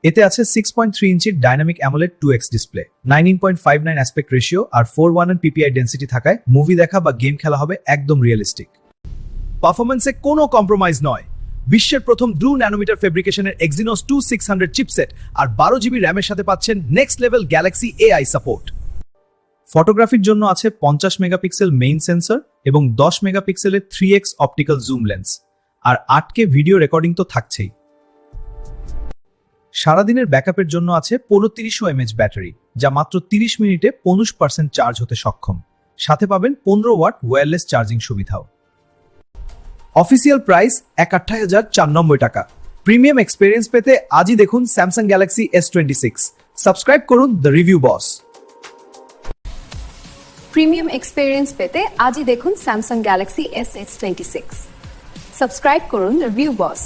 এতে আছে 6.3 ইঞ্চির dynamic AMOLED 2x display, 19.59 aspect ratio আর 419 ppi ডেন্সিটি থাকায় মুভি দেখা বা গেম খেলা হবে একদম রিয়েলিস্টিক। পারফরম্যান্সে কোনো কম্প্রোমাইজ নয়। বিশ্বের প্রথম 2 ন্যানোমিটার ফেব্রিকেশনের Exynos 2600 চিপসেট আর 12 জিবি র্যামের সাথে পাচ্ছেন next level Galaxy AI support. ফটোগ্রাফির জন্য আছে 50 মেগাপিক্সেল মেইন সেন্সর এবং 10 মেগাপিক্সেলের 3x অপটিক্যাল জুম লেন্স, আর 8K ভিডিও রেকর্ডিং তো থাকছেই। সারাদিনের ব্যাকআপের জন্য আছে 3500 mAh ব্যাটারি, যা মাত্র 30 মিনিটে 50% চার্জ হতে সক্ষম। সাথে পাবেন 15 ওয়াট ওয়্যারলেস চার্জিং সুবিধাও। অফিসিয়াল প্রাইস 61,490 টাকা। প্রিমিয়াম এক্সপেরিয়েন্স পেতে আজই দেখুন স্যামসাং গ্যালাক্সি S26। সাবস্ক্রাইব করুন the review boss. Premium experience পেতে আজই দেখুন স্যামসাং গ্যালাক্সি S26। সাবস্ক্রাইব করুন দ্য রিভিউ বস।